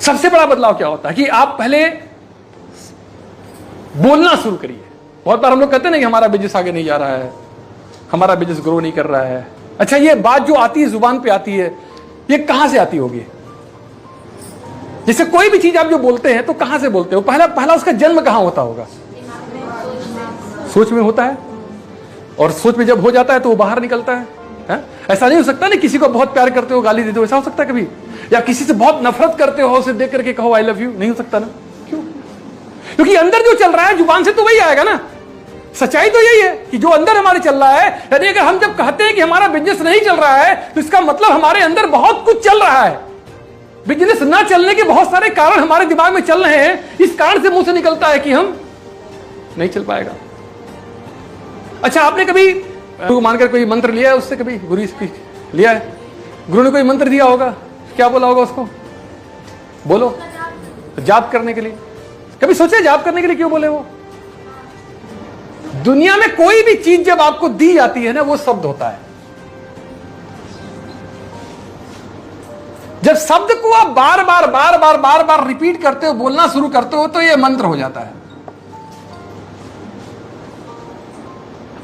सबसे बड़ा बदलाव क्या होता है कि आप पहले बोलना शुरू करिए। बहुत बार हम लोग कहते हैं ना कि हमारा बिजनेस आगे नहीं जा रहा है, हमारा बिजनेस ग्रो नहीं कर रहा है। अच्छा, ये बात जो आती है, जुबान पे आती है, ये कहां से आती होगी? जैसे कोई भी चीज आप जो बोलते हैं तो कहां से बोलते हो? पहला उसका जन्म कहां होता होगा? सोच में होता है, और सोच में जब हो जाता है तो वो बाहर निकलता है। ऐसा नहीं हो सकता ना किसी को बहुत प्यार करते हो गाली देते हो, ऐसा हो सकता है कभी? या किसी से बहुत नफरत करते हो, उसे देख करके कहो आई लव यू, नहीं हो सकता ना? क्यों? क्योंकि अंदर जो चल रहा है जुबान से तो वही आएगा ना। सच्चाई तो यही है कि जो अंदर हमारे चल रहा है, यानी अगर हम जब कहते हैं कि हमारा बिजनेस नहीं चल रहा है तो इसका मतलब हमारे अंदर बहुत कुछ चल रहा है। बिजनेस ना चलने के बहुत सारे कारण हमारे दिमाग में चल रहे हैं, इस कारण से मुंह से निकलता है कि हम नहीं चल पाएगा। अच्छा, आपने कभी गुरु मानकर कोई मंत्र लिया है उससे? कभी गुरु से लिया है? गुरु ने कोई मंत्र दिया होगा, क्या बोला होगा उसको? बोलो। जाप करने के लिए। कभी सोचे जाप करने के लिए क्यों बोले वो? दुनिया में कोई भी चीज जब आपको दी जाती है ना, वो शब्द होता है। जब शब्द को आप बार बार रिपीट करते हो, बोलना शुरू करते हो, तो ये मंत्र हो जाता है।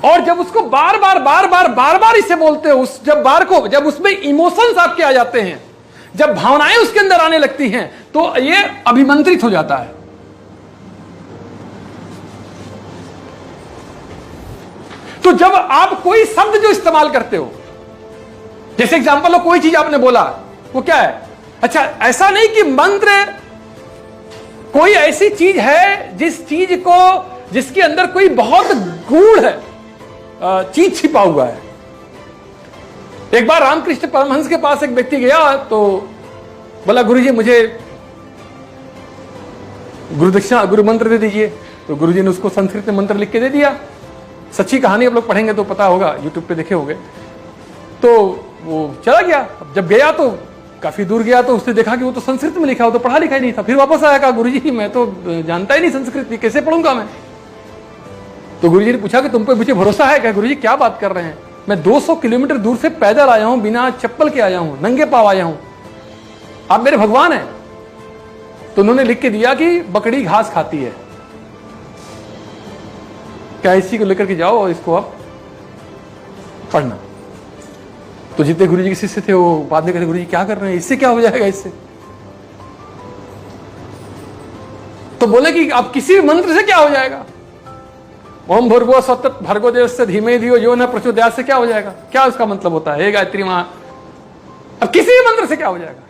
और जब उसको बार बार इसे बोलते हो, जब उसमें इमोशंस आपके आ जाते हैं, जब भावनाएं उसके अंदर आने लगती हैं, तो ये अभिमंत्रित हो जाता है। तो जब आप कोई शब्द जो इस्तेमाल करते हो, जैसे एग्जांपल हो, कोई चीज आपने बोला, वो क्या है? अच्छा, ऐसा नहीं कि मंत्र कोई ऐसी चीज है जिसके अंदर कोई बहुत गूढ़ है चीज छिपा हुआ है। एक बार रामकृष्ण परमहंस के पास एक व्यक्ति गया तो बोला, गुरुजी मुझे गुरु मंत्र दे दीजिए। तो गुरुजी ने उसको संस्कृत में मंत्र लिख के दे दिया। सच्ची कहानी आप लोग पढ़ेंगे तो पता होगा, यूट्यूब पे देखे होंगे। तो वो चला गया। जब गया तो काफी दूर गया तो उसने देखा कि वो तो संस्कृत में लिखा, वो तो पढ़ा लिखा ही नहीं था। फिर वापस आया, कहा गुरुजी मैं तो जानता ही नहीं संस्कृत, कैसे पढ़ूंगा मैं? तो गुरुजी ने पूछा कि तुम पे मुझे भरोसा है क्या? गुरुजी क्या बात कर रहे हैं, मैं 200 किलोमीटर दूर से पैदल आया हूं, बिना चप्पल के आया हूं, नंगे पांव आया हूं, आप मेरे भगवान हैं। तो उन्होंने लिख के दिया कि बकरी घास खाती है, क्या इसी को लेकर के जाओ और इसको आप पढ़ना। तो जितने गुरुजी के शिष्य थे वो बाद में कहते, गुरुजी क्या कर रहे हैं, इससे क्या हो जाएगा इससे? तो बोले कि आप किसी मंत्र से क्या हो जाएगा? ओम भूर्भुवः स्वः भर्गो देवस्य धीमहि धियो यो न प्रचोदयात् से क्या हो जाएगा? क्या उसका मतलब होता है? हे गायत्री मां। अब किसी मंत्र से क्या हो जाएगा?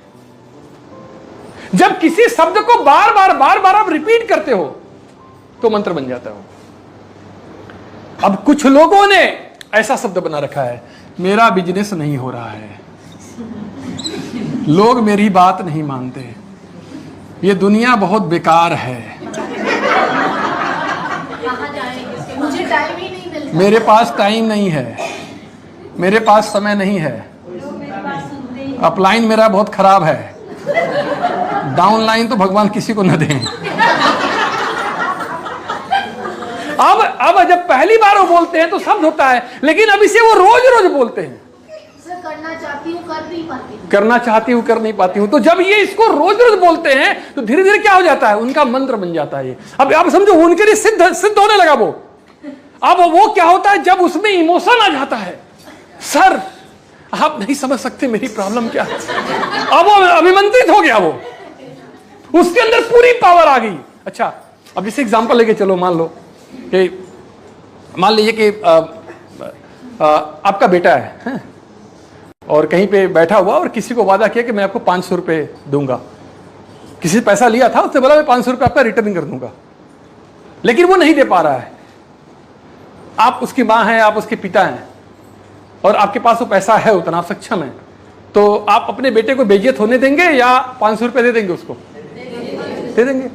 जब किसी शब्द को बार बार आप रिपीट करते हो तो मंत्र बन जाता है। अब कुछ लोगों ने ऐसा शब्द बना रखा है, मेरा बिजनेस नहीं हो रहा है, लोग मेरी बात नहीं मानते, ये दुनिया बहुत बेकार है, मुझे टाइम ही नहीं मिलता, मेरे पास टाइम नहीं है, मेरे पास समय नहीं है, अपलाइन मेरा बहुत खराब है, डाउनलाइन तो भगवान किसी को न दें। अब जब पहली बार वो बोलते हैं तो शब्द होता है, लेकिन अब इसे वो रोज रोज बोलते हैं। करना चाहती हूँ कर नहीं पाती हूँ, करना चाहती हूँ कर नहीं पाती हूँ। तो जब ये इसको रोज रोज बोलते हैं तो धीरे धीरे क्या हो जाता है, उनका मंत्र बन जाता है ये। अब आप समझो उनके लिए सिद्ध होने लगा वो। अब वो क्या होता है, जब उसमें इमोशन आ जाता है, सर आप नहीं समझ सकते मेरी प्रॉब्लम क्या है, अब वो अभिमंत्रित हो गया, वो उसके अंदर पूरी पावर आ गई। अच्छा, अब जैसे एग्जांपल लेके चलो, मान लीजिए कि आपका बेटा है और कहीं पे बैठा हुआ और किसी को वादा किया कि मैं आपको 500 रुपए दूंगा। किसी से पैसा लिया था, उसने बोला मैं 500 रुपए आपका रिटर्न कर दूंगा, लेकिन वो नहीं दे पा रहा है। आप उसकी माँ हैं, आप उसके पिता हैं और आपके पास वो पैसा है, उतना आप सक्षम है, तो आप अपने बेटे को बेइज्जत होने देंगे या 500 रुपए दे देंगे उसको? दे देंगे।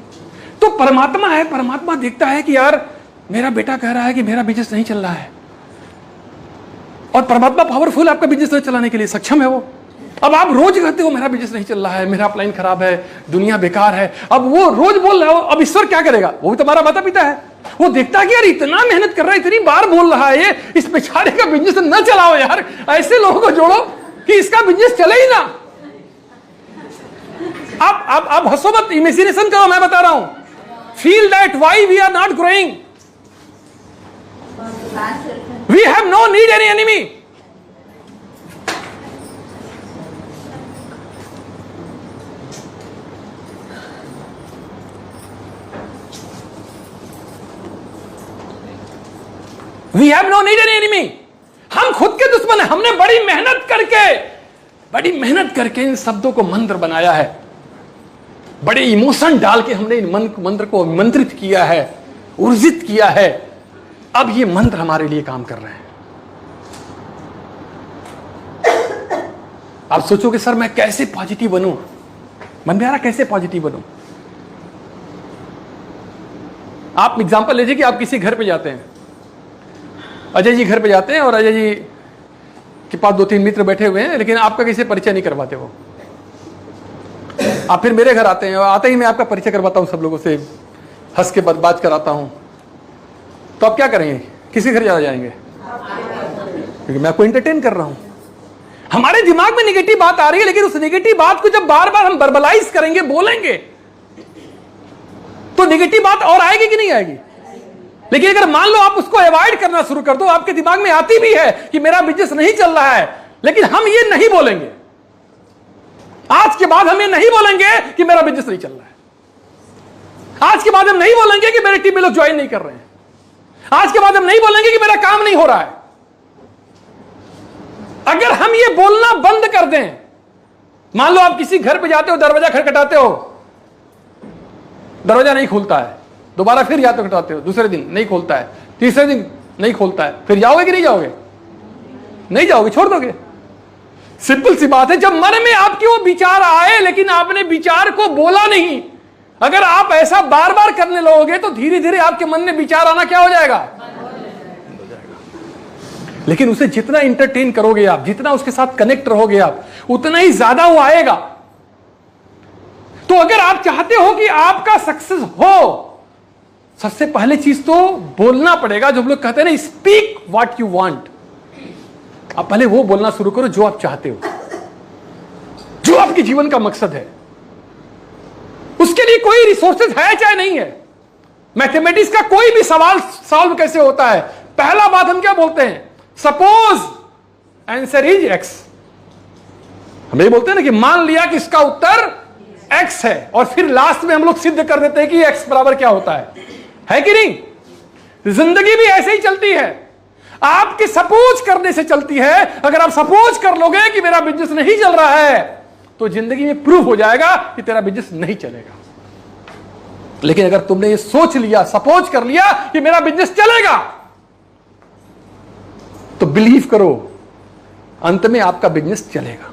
तो परमात्मा है, परमात्मा देखता है कि यार मेरा बेटा कह रहा है कि मेरा बिजनेस नहीं चल रहा है, और परमात्मा पावरफुल आपका बिजनेस चलाने के लिए सक्षम है वो। अब आप रोज कहते हो मेरा बिजनेस नहीं चल रहा है, मेरा अपलाइन खराब है, दुनिया बेकार है, अब वो रोज बोल रहा हो, अब ईश्वर क्या करेगा? वो भी तुम्हारा माता पिता है, वो देखता है कि यार इतना मेहनत कर रहा है, इतनी बार बोल रहा है, इस बेचारे का बिजनेस न चलाओ यार, ऐसे लोगों को जोड़ो कि इसका बिजनेस चले ही ना। आप हंसो मत, इमेजिनेशन करो, मैं बता रहा हूं. Feel that why we are not growing. We have no need any enemy. We have no need any enemy. हम खुद के दुश्मन हैं. हमने बड़ी मेहनत करके इन शब्दों को मंत्र बनाया है. बड़े इमोशन डाल के हमने इन मंत्र को मंत्रित किया है, ऊर्जित किया है. अब ये मंत्र हमारे लिए काम कर रहे हैं. आप सोचोगे सर मैं कैसे पॉजिटिव बनूं, मन में आ रहा कैसे पॉजिटिव बनूं. आप एग्जांपल लीजिए कि आप किसी घर पे जाते हैं, अजय जी घर पे जाते हैं और अजय जी के पास 2-3 मित्र बैठे हुए हैं, लेकिन आपका किसी परिचय नहीं करवाते वो. आप फिर मेरे घर आते हैं और आते ही मैं आपका परिचय करवाता हूं, सब लोगों से हंस के बात कराता हूं. तो आप क्या करेंगे, किसी घर ज्यादा जाएंगे? क्योंकि मैं आपको एंटरटेन कर रहा हूं. हमारे दिमाग में नेगेटिव बात आ रही है, लेकिन उस नेगेटिव बात को जब बार बार हम वर्बलाइज करेंगे, बोलेंगे, तो नेगेटिव बात और आएगी कि नहीं आएगी? लेकिन अगर मान लो आप उसको अवॉइड करना शुरू कर दो, आपके दिमाग में आती भी है कि मेरा बिजनेस नहीं चल रहा है, लेकिन हम ये नहीं बोलेंगे. आज के बाद हम ये नहीं बोलेंगे कि मेरा बिजनेस नहीं चल रहा है. आज के बाद हम नहीं बोलेंगे कि मेरे टीम में लोग ज्वाइन नहीं कर रहे हैं. आज के बाद हम नहीं बोलेंगे कि मेरा काम नहीं हो रहा है. अगर हम ये बोलना बंद कर दें, मान लो आप किसी घर पे जाते हो, दरवाजा खटखटाते हो, दरवाजा नहीं खुलता है, दोबारा फिर जाते खटखटाते हो, दूसरे दिन नहीं खोलता है, तीसरे दिन नहीं खोलता है, फिर जाओगे कि नहीं जाओगे? नहीं जाओगे, छोड़ दोगे. सिंपल सी बात है. जब मन में आपके वो विचार आए लेकिन आपने विचार को बोला नहीं, अगर आप ऐसा बार बार करने लगोगे तो धीरे धीरे आपके मन में विचार आना क्या हो जाएगा? लेकिन उसे जितना एंटरटेन करोगे आप, जितना उसके साथ कनेक्ट रहोगे आप, उतना ही ज्यादा वो आएगा. तो अगर आप चाहते हो कि आपका सक्सेस हो, सबसे पहले चीज तो बोलना पड़ेगा. जो हम लोग कहते हैं ना, स्पीक व्हाट यू वांट. आप पहले वो बोलना शुरू करो जो आप चाहते हो, जो आपके जीवन का मकसद है. उसके लिए कोई रिसोर्सेज है चाहे नहीं है. मैथमेटिक्स का कोई भी सवाल सॉल्व कैसे होता है, पहला बात हम क्या बोलते हैं? Suppose answer is x. हम ये बोलते हैं ना कि मान लिया कि इसका उत्तर एक्स है, और फिर लास्ट में हम लोग सिद्ध कर देते हैं कि एक्स बराबर क्या होता है कि नहीं? जिंदगी भी ऐसे ही चलती है, आपके सपोज करने से चलती है. अगर आप सपोज कर लोगे कि मेरा बिजनेस नहीं चल रहा है, तो जिंदगी में प्रूव हो जाएगा कि तेरा बिजनेस नहीं चलेगा. लेकिन अगर तुमने ये सोच लिया, सपोज कर लिया कि मेरा बिजनेस चलेगा, तो बिलीव करो, अंत में आपका बिजनेस चलेगा.